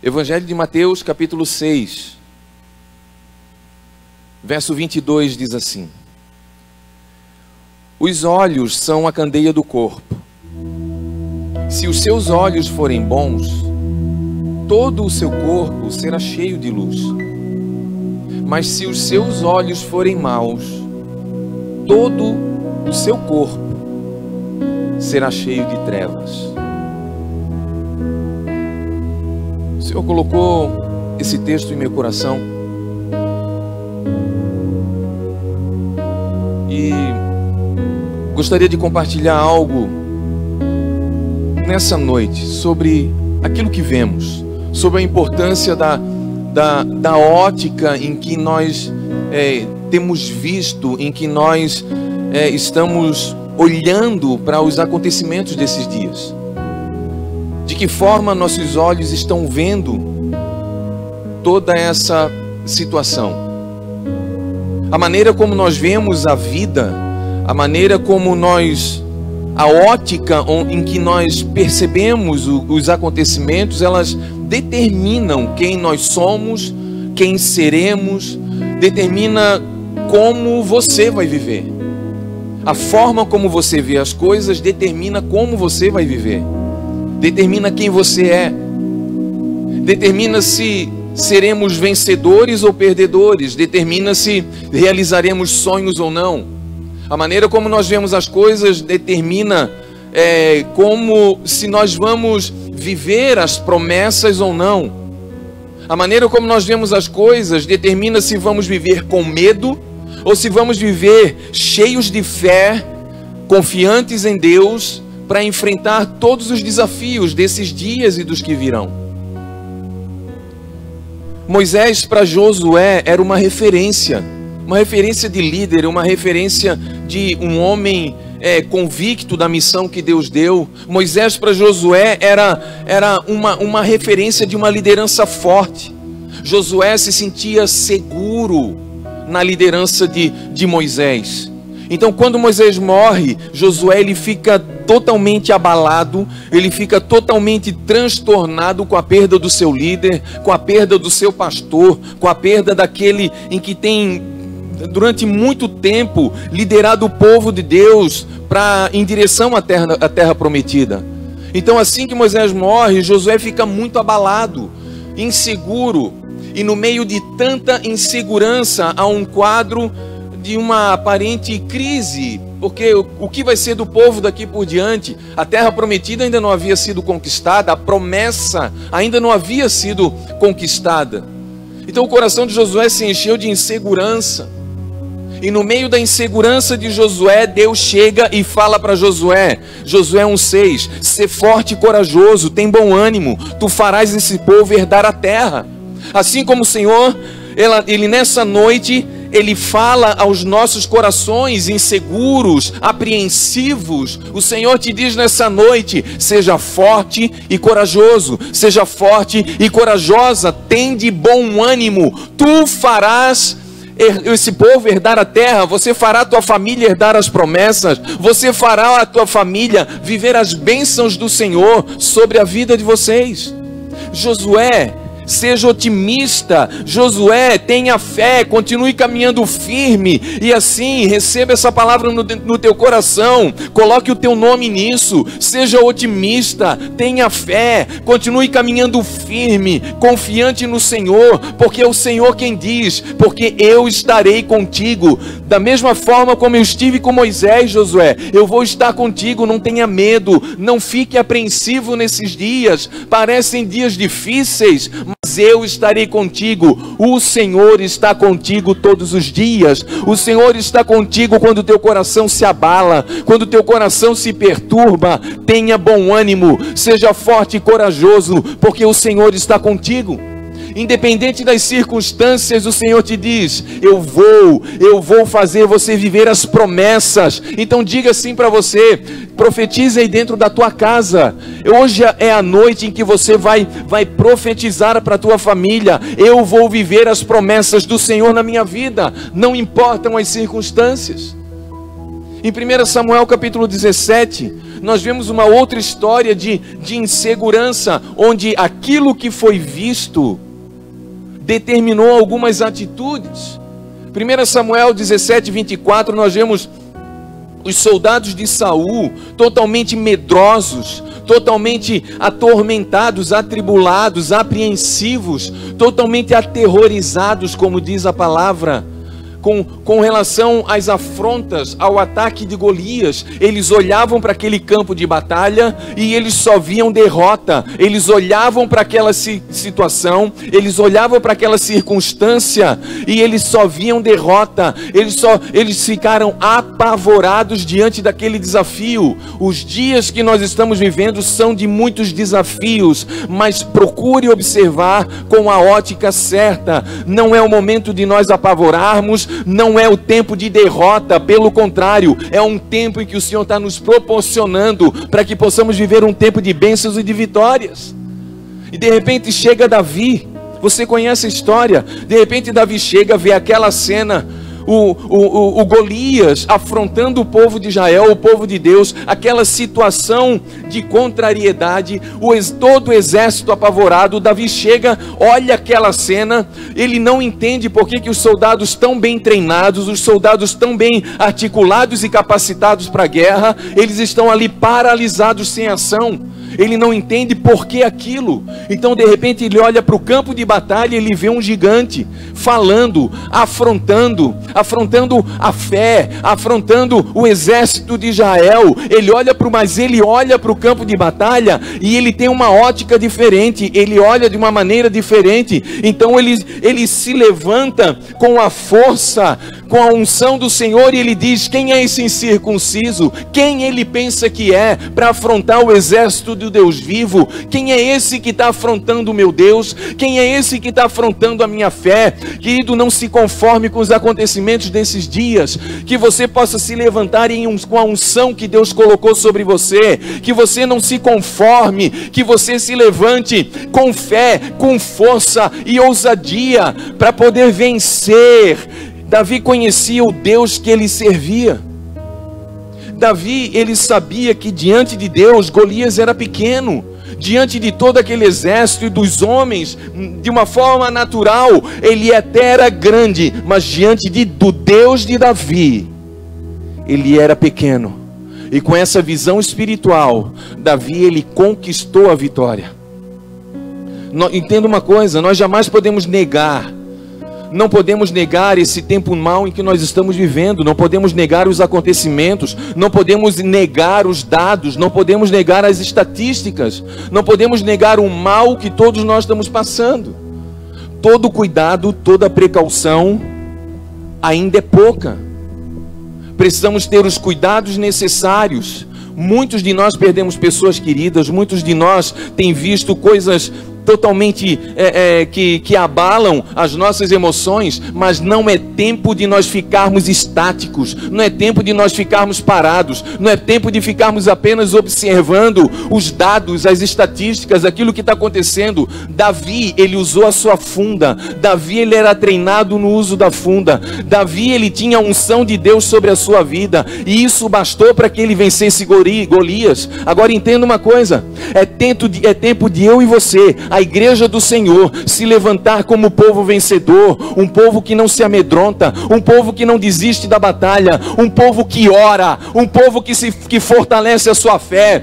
Evangelho de Mateus, capítulo 6, verso 22 diz assim: os olhos são a candeia do corpo. Se os seus olhos forem bons, todo o seu corpo será cheio de luz. Mas se os seus olhos forem maus, todo o seu corpo será cheio de trevas. O Senhor colocou esse texto em meu coração e gostaria de compartilhar algo nessa noite sobre aquilo que vemos, sobre a importância da ótica em que nós temos visto, em que nós estamos olhando para os acontecimentos desses dias. De que forma nossos olhos estão vendo toda essa situação. A maneira como nós vemos a vida, a maneira como a ótica em que nós percebemos os acontecimentos, elas determinam quem nós somos, quem seremos, determina como você vai viver. A forma como você vê as coisas determina como você vai viver. Determina quem você é. Determina se seremos vencedores ou perdedores. Determina se realizaremos sonhos ou não. A maneira como nós vemos as coisas determina como se nós vamos viver as promessas ou não. A maneira como nós vemos as coisas determina se vamos viver com medo ou se vamos viver cheios de fé, confiantes em Deus, para enfrentar todos os desafios desses dias e dos que virão. Moisés para Josué era uma referência de líder, uma referência de um homem convicto da missão que Deus deu. Moisés para Josué era uma referência de uma liderança forte. Josué se sentia seguro na liderança de Moisés. Então, quando Moisés morre, Josué ele fica totalmente abalado, ele fica totalmente transtornado com a perda do seu líder, com a perda do seu pastor, com a perda daquele em que tem, durante muito tempo, liderado o povo de Deus em direção à terra prometida. Então, assim que Moisés morre, Josué fica muito abalado, inseguro, e no meio de tanta insegurança há um quadro de uma aparente crise, porque o que vai ser do povo daqui por diante? A terra prometida ainda não havia sido conquistada, a promessa ainda não havia sido conquistada. Então o coração de Josué se encheu de insegurança, e no meio da insegurança de Josué, Deus chega e fala para Josué, Josué 1,6: ser forte e corajoso, tem bom ânimo, tu farás esse povo herdar a terra. Assim como o Senhor, ele nessa noite, Ele fala aos nossos corações inseguros, apreensivos. O Senhor te diz nessa noite: seja forte e corajoso, seja forte e corajosa, tem de bom ânimo, tu farás esse povo herdar a terra, você fará a tua família herdar as promessas, você fará a tua família viver as bênçãos do Senhor sobre a vida de vocês. Josué, seja otimista. Josué, tenha fé, continue caminhando firme, e assim receba essa palavra no teu coração, coloque o teu nome nisso. Seja otimista, tenha fé, continue caminhando firme, confiante no Senhor, porque é o Senhor quem diz: porque eu estarei contigo. Da mesma forma como eu estive com Moisés, Josué, eu vou estar contigo. Não tenha medo, não fique apreensivo nesses dias. Parecem dias difíceis, mas eu estarei contigo. O Senhor está contigo todos os dias. O Senhor está contigo quando o teu coração se abala, quando o teu coração se perturba. Tenha bom ânimo, seja forte e corajoso, porque o Senhor está contigo. Independente das circunstâncias, o Senhor te diz: eu vou fazer você viver as promessas. Então diga assim para você, profetize aí dentro da tua casa. Hoje é a noite em que você vai profetizar para a tua família: eu vou viver as promessas do Senhor na minha vida, não importam as circunstâncias. Em 1 Samuel capítulo 17, nós vemos uma outra história de insegurança, onde aquilo que foi visto determinou algumas atitudes. 1 Samuel 17, 24, nós vemos os soldados de Saul totalmente medrosos, totalmente atormentados, atribulados, apreensivos, totalmente aterrorizados, como diz a palavra, com relação às afrontas, ao ataque de Golias. Eles olhavam para aquele campo de batalha e eles só viam derrota. Eles olhavam para aquela situação, eles olhavam para aquela circunstância e eles só viam derrota. Eles ficaram apavorados diante daquele desafio. Os dias que nós estamos vivendo são de muitos desafios, mas procure observar com a ótica certa. Não é o momento de nós apavorarmos, não é o tempo de derrota, pelo contrário, é um tempo em que o Senhor está nos proporcionando para que possamos viver um tempo de bênçãos e de vitórias. E de repente chega Davi, você conhece a história, de repente Davi chega, vê aquela cena, o Golias afrontando o povo de Israel, o povo de Deus, aquela situação de contrariedade, todo o exército apavorado. Davi chega, olha aquela cena, ele não entende por que os soldados tão bem treinados, os soldados tão bem articulados e capacitados para a guerra, eles estão ali paralisados sem ação. Ele não entende por que aquilo. Então de repente ele olha para o campo de batalha e ele vê um gigante falando, afrontando a fé, afrontando o exército de Israel. Ele olha para o campo de batalha e ele tem uma ótica diferente, ele olha de uma maneira diferente. Então ele se levanta com a força, com a unção do Senhor, e ele diz: quem é esse incircunciso? Quem ele pensa que é para afrontar o exército do Deus vivo? Quem é esse que está afrontando o meu Deus? Quem é esse que está afrontando a minha fé? Querido, não se conforme com os acontecimentos desses dias, que você possa se levantar com a unção que Deus colocou sobre você, que você não se conforme, que você se levante com fé, com força e ousadia para poder vencer. Davi conhecia o Deus que ele servia. Davi, ele sabia que diante de Deus, Golias era pequeno. Diante de todo aquele exército e dos homens, de uma forma natural, ele até era grande, mas diante do Deus de Davi, ele era pequeno. E com essa visão espiritual, Davi, ele conquistou a vitória. Entenda uma coisa, nós jamais podemos negar. Não podemos negar esse tempo mau em que nós estamos vivendo. Não podemos negar os acontecimentos. Não podemos negar os dados. Não podemos negar as estatísticas. Não podemos negar o mal que todos nós estamos passando. Todo cuidado, toda precaução ainda é pouca. Precisamos ter os cuidados necessários. Muitos de nós perdemos pessoas queridas. Muitos de nós têm visto coisas totalmente que abalam as nossas emoções, mas não é tempo de nós ficarmos estáticos, não é tempo de nós ficarmos parados, não é tempo de ficarmos apenas observando os dados, as estatísticas, aquilo que está acontecendo. Davi, ele usou a sua funda. Davi, ele era treinado no uso da funda. Davi, ele tinha a unção de Deus sobre a sua vida, e isso bastou para que ele vencesse Golias. Agora entenda uma coisa, é tempo de eu e você, a igreja do Senhor, se levantar como povo vencedor, um povo que não se amedronta, um povo que não desiste da batalha, um povo que ora, um povo que fortalece a sua fé.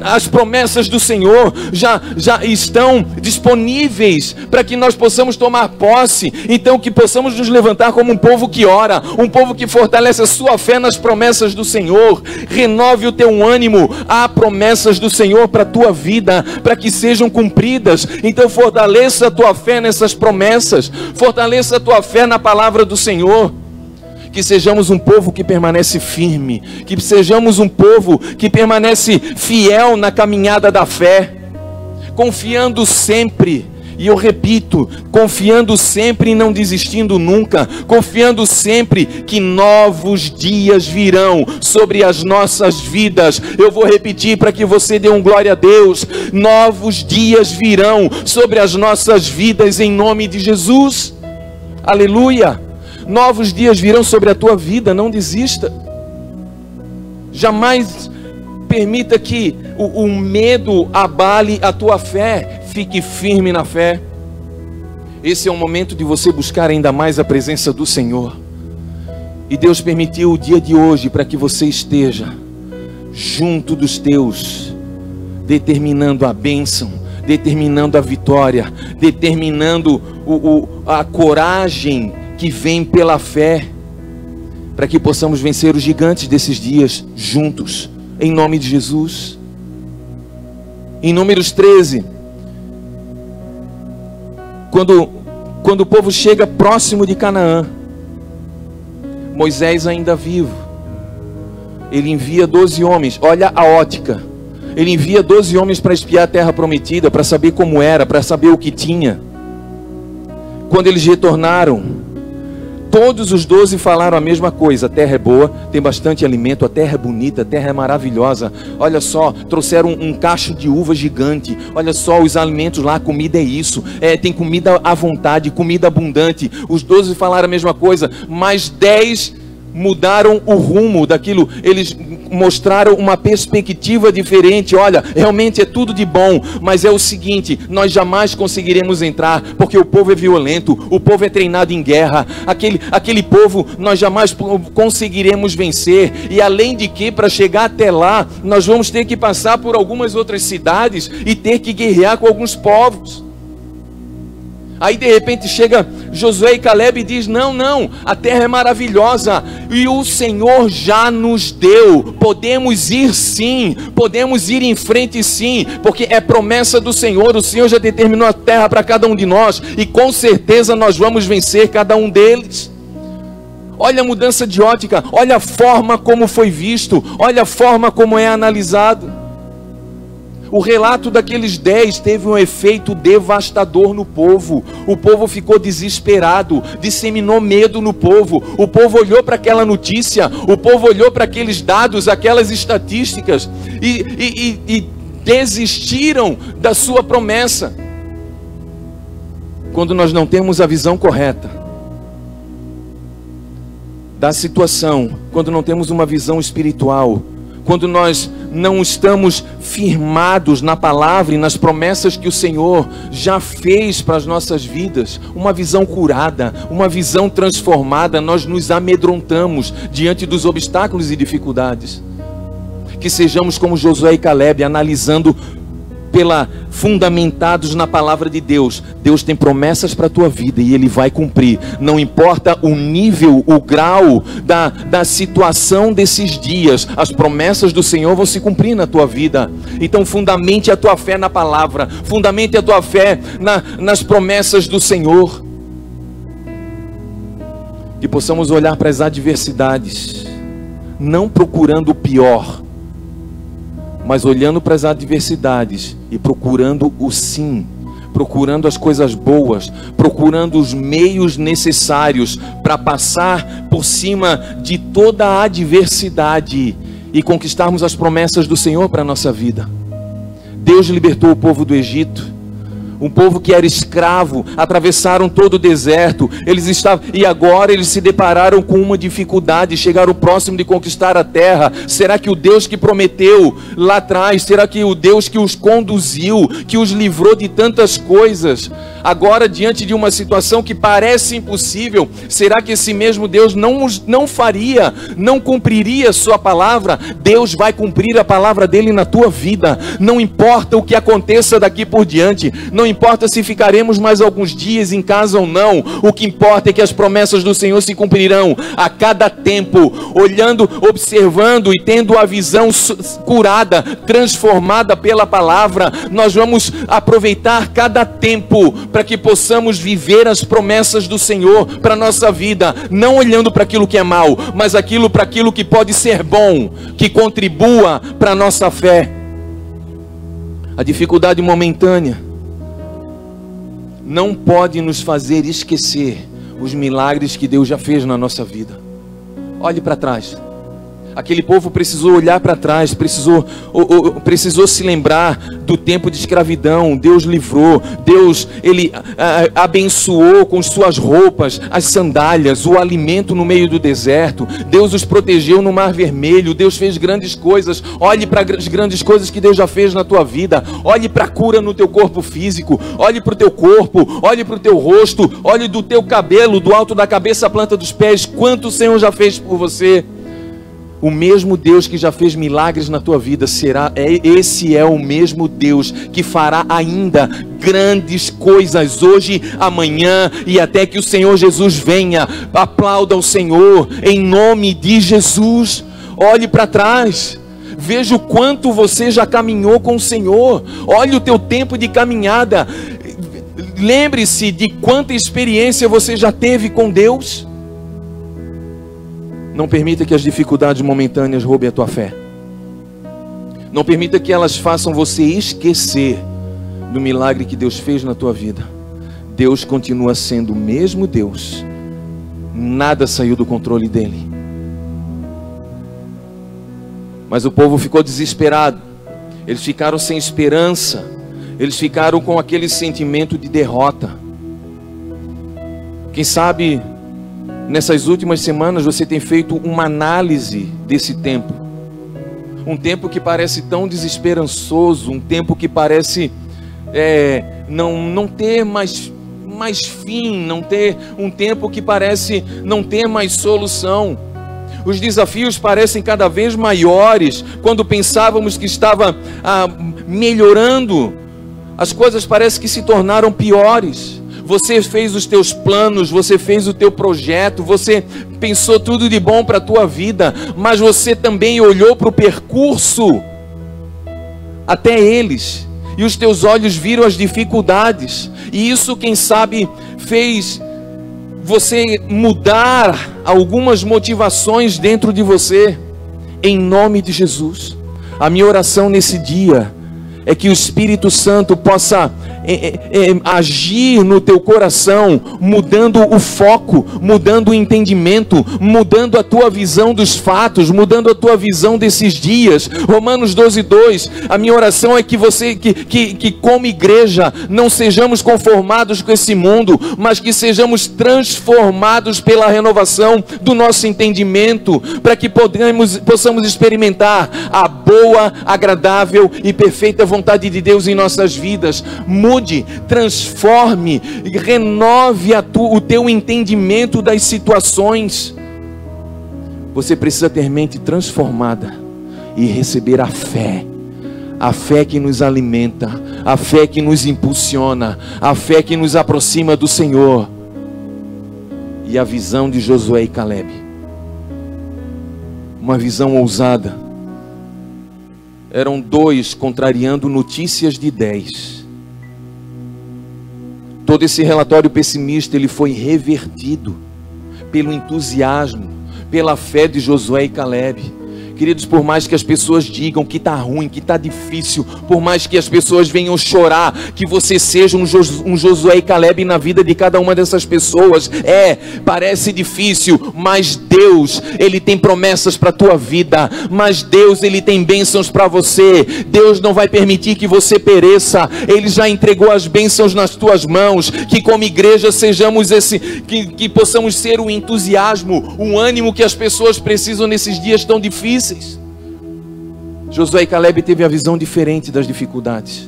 As promessas do Senhor já estão disponíveis para que nós possamos tomar posse. Então que possamos nos levantar como um povo que ora, um povo que fortalece a sua fé nas promessas do Senhor. Renove o teu ânimo. Há promessas do Senhor para a tua vida, para que sejam cumpridas. Então fortaleça a tua fé nessas promessas, fortaleça a tua fé na palavra do Senhor. Que sejamos um povo que permanece firme, que sejamos um povo que permanece fiel na caminhada da fé, confiando sempre. E eu repito, confiando sempre e não desistindo nunca, confiando sempre que novos dias virão sobre as nossas vidas. Eu vou repetir para que você dê um glória a Deus. Novos dias virão sobre as nossas vidas em nome de Jesus. Aleluia. Novos dias virão sobre a tua vida, não desista. Jamais permita que o medo abale a tua fé. Fique firme na fé. Esse é o momento de você buscar ainda mais a presença do Senhor. E Deus permitiu o dia de hoje para que você esteja junto dos teus, determinando a bênção, determinando a vitória, determinando a coragem que vem pela fé, para que possamos vencer os gigantes desses dias juntos, em nome de Jesus. Em Números 13, quando o povo chega próximo de Canaã, Moisés ainda vivo, ele envia 12 homens, olha a ótica, ele envia 12 homens para espiar a terra prometida, para saber como era, para saber o que tinha. Quando eles retornaram, todos os 12 falaram a mesma coisa: a terra é boa, tem bastante alimento, a terra é bonita, a terra é maravilhosa. Olha só, trouxeram um cacho de uva gigante. Olha só, os alimentos lá, a comida é isso, tem comida à vontade, comida abundante. Os 12 falaram a mesma coisa, mas 10 mudaram o rumo daquilo. Eles mostraram uma perspectiva diferente. Olha, realmente é tudo de bom, mas é o seguinte: nós jamais conseguiremos entrar, porque o povo é violento, o povo é treinado em guerra, aquele povo nós jamais conseguiremos vencer. E além de que, para chegar até lá, nós vamos ter que passar por algumas outras cidades e ter que guerrear com alguns povos. Aí de repente chega Josué e Caleb e diz: não, a terra é maravilhosa e o Senhor já nos deu, podemos ir sim, podemos ir em frente sim, porque é promessa do Senhor, o Senhor já determinou a terra para cada um de nós, e com certeza nós vamos vencer cada um deles. Olha a mudança de ótica, olha a forma como foi visto, olha a forma como é analisado. O relato daqueles 10 teve um efeito devastador no povo. O povo ficou desesperado, disseminou medo no povo. O povo olhou para aquela notícia, o povo olhou para aqueles dados, aquelas estatísticas e desistiram da sua promessa. Quando nós não temos a visão correta da situação, quando não temos uma visão espiritual, quando nós não estamos firmados na palavra e nas promessas que o Senhor já fez para as nossas vidas, uma visão curada, uma visão transformada, nós nos amedrontamos diante dos obstáculos e dificuldades. Que sejamos como Josué e Caleb, analisando fundamentados na palavra de Deus. Deus tem promessas para a tua vida e Ele vai cumprir. Não importa o nível, o grau da situação desses dias, as promessas do Senhor vão se cumprir na tua vida. Então fundamente a tua fé na palavra, fundamente a tua fé nas promessas do Senhor. Que possamos olhar para as adversidades, não procurando o pior, mas olhando para as adversidades e procurando o sim, procurando as coisas boas, procurando os meios necessários para passar por cima de toda a adversidade e conquistarmos as promessas do Senhor para a nossa vida. Deus libertou o povo do Egito, um povo que era escravo, atravessaram todo o deserto, e agora eles se depararam com uma dificuldade, chegaram próximo de conquistar a terra. Será que o Deus que prometeu lá atrás, será que o Deus que os conduziu, que os livrou de tantas coisas, agora diante de uma situação que parece impossível, será que esse mesmo Deus não faria, não cumpriria a sua palavra? Deus vai cumprir a palavra dele na tua vida, não importa o que aconteça daqui por diante, não importa se ficaremos mais alguns dias em casa ou não, o que importa é que as promessas do Senhor se cumprirão a cada tempo. Olhando, observando e tendo a visão curada, transformada pela palavra, nós vamos aproveitar cada tempo para que possamos viver as promessas do Senhor para a nossa vida, não olhando para aquilo que é mal, mas para aquilo que pode ser bom, que contribua para a nossa fé. A dificuldade momentânea não pode nos fazer esquecer os milagres que Deus já fez na nossa vida. Olhe para trás. Aquele povo precisou olhar para trás, precisou se lembrar do tempo de escravidão. Deus livrou, Deus, Ele abençoou com suas roupas, as sandálias, o alimento no meio do deserto. Deus os protegeu no Mar Vermelho. Deus fez grandes coisas. Olhe para as grandes coisas que Deus já fez na tua vida. Olhe para a cura no teu corpo físico. Olhe para o teu corpo, olhe para o teu rosto, olhe do teu cabelo, do alto da cabeça à planta dos pés. Quanto o Senhor já fez por você. O mesmo Deus que já fez milagres na tua vida esse é o mesmo Deus que fará ainda grandes coisas hoje, amanhã e até que o Senhor Jesus venha. Aplauda o Senhor em nome de Jesus. Olhe para trás, veja o quanto você já caminhou com o Senhor. Olhe o teu tempo de caminhada. Lembre-se de quanta experiência você já teve com Deus. Não permita que as dificuldades momentâneas roubem a tua fé. Não permita que elas façam você esquecer do milagre que Deus fez na tua vida. Deus continua sendo o mesmo Deus. Nada saiu do controle dele. Mas o povo ficou desesperado. Eles ficaram sem esperança. Eles ficaram com aquele sentimento de derrota. Quem sabe nessas últimas semanas você tem feito uma análise desse tempo. Um tempo que parece tão desesperançoso, um tempo que parece não ter mais fim, um tempo que parece não ter mais solução. Os desafios parecem cada vez maiores. Quando pensávamos que estava melhorando, as coisas parecem que se tornaram piores. Você fez os teus planos, você fez o teu projeto, você pensou tudo de bom para a tua vida, mas você também olhou para o percurso até eles, e os teus olhos viram as dificuldades, e isso, quem sabe, fez você mudar algumas motivações dentro de você. Em nome de Jesus, a minha oração nesse dia é que o Espírito Santo possa agir no teu coração, mudando o foco, mudando o entendimento, mudando a tua visão dos fatos, mudando a tua visão desses dias. Romanos 12:2, a minha oração é que você, que como igreja, não sejamos conformados com esse mundo, mas que sejamos transformados pela renovação do nosso entendimento, para que possamos experimentar a boa, agradável e perfeita vontade de Deus em nossas vidas. Mude, transforme, renove o teu entendimento das situações. Você precisa ter mente transformada e receber a fé que nos alimenta, a fé que nos impulsiona, a fé que nos aproxima do Senhor. E a visão de Josué e Caleb, uma visão ousada. Eram 2 contrariando notícias de 10. Todo esse relatório pessimista, ele foi revertido pelo entusiasmo, pela fé de Josué e Caleb. Queridos, por mais que as pessoas digam que está ruim, que está difícil, por mais que as pessoas venham chorar, que você seja um Josué e Caleb na vida de cada uma dessas pessoas. Parece difícil, mas Deus, Ele tem promessas para a tua vida, mas Deus, Ele tem bênçãos para você. Deus não vai permitir que você pereça. Ele já entregou as bênçãos nas tuas mãos. Que como igreja sejamos que possamos ser o entusiasmo, o ânimo que as pessoas precisam nesses dias tão difíceis. Josué e Caleb teve a visão diferente das dificuldades.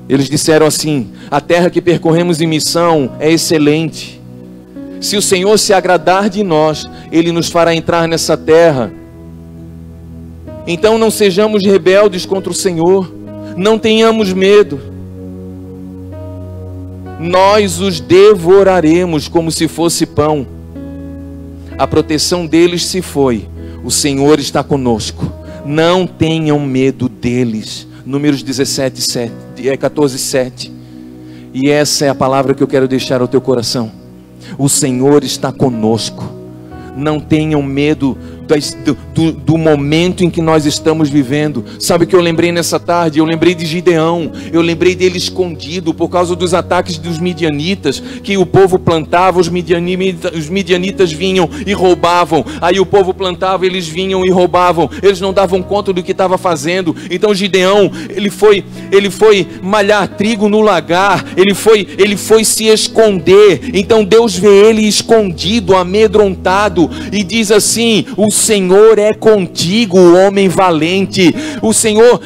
Eles disseram assim: a terra que percorremos em missão é excelente. Se o Senhor se agradar de nós, Ele nos fará entrar nessa terra. Então não sejamos rebeldes contra o Senhor, não tenhamos medo. Nós os devoraremos como se fosse pão. A proteção deles se foi. O Senhor está conosco. Não tenham medo deles. Números 14:7. E essa é a palavra que eu quero deixar ao teu coração. O Senhor está conosco. Não tenham medo do momento em que nós estamos vivendo. Sabe o que eu lembrei nessa tarde? Eu lembrei de Gideão. Eu lembrei dele escondido por causa dos ataques dos midianitas, que o povo plantava, os midianitas vinham e roubavam. Aí o povo plantava, eles vinham e roubavam. Eles não davam conta do que estava fazendo. Então Gideão, ele foi malhar trigo no lagar. Ele foi se esconder. Então Deus vê ele escondido, amedrontado, e diz assim: o Senhor é contigo, homem valente. O Senhor,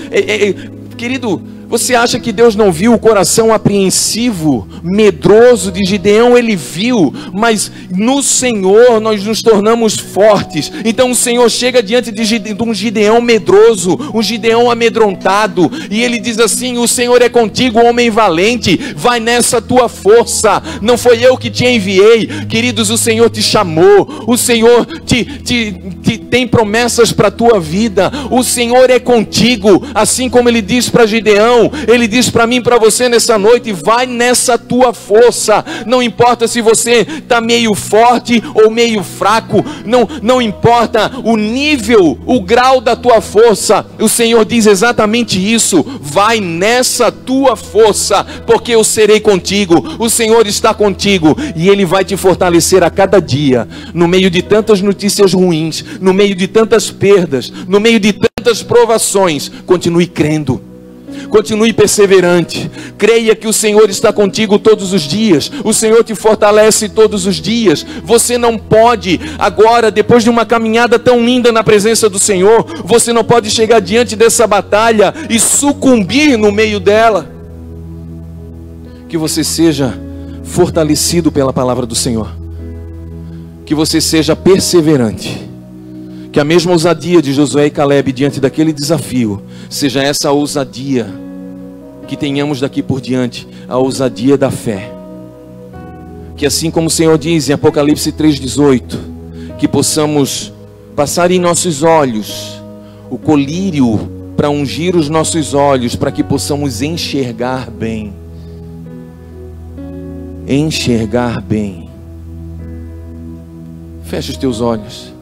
querido, você acha que Deus não viu o coração apreensivo, medroso de Gideão? Ele viu, mas no Senhor nós nos tornamos fortes. Então o Senhor chega diante de um Gideão medroso, um Gideão amedrontado, e ele diz assim: o Senhor é contigo, homem valente, vai nessa tua força, não foi eu que te enviei. Queridos, o Senhor te chamou, o Senhor tem promessas para a tua vida, o Senhor é contigo, assim como ele diz para Gideão, ele diz para mim e para você nessa noite: vai nessa tua força. Não importa se você está meio forte ou meio fraco, não importa o nível, o grau da tua força, o Senhor diz exatamente isso: vai nessa tua força, porque eu serei contigo. O Senhor está contigo e Ele vai te fortalecer a cada dia, no meio de tantas notícias ruins, no meio de tantas perdas, no meio de tantas provações. Continue crendo, continue perseverante, creia que o Senhor está contigo todos os dias, o Senhor te fortalece todos os dias. Você não pode agora, depois de uma caminhada tão linda na presença do Senhor, você não pode chegar diante dessa batalha e sucumbir no meio dela. Que você seja fortalecido pela palavra do Senhor, que você seja perseverante, que a mesma ousadia de Josué e Caleb diante daquele desafio seja essa ousadia que tenhamos daqui por diante, a ousadia da fé. Que assim como o Senhor diz em Apocalipse 3,18, que possamos passar em nossos olhos o colírio para ungir os nossos olhos, para que possamos enxergar bem. Enxergar bem. Feche os teus olhos.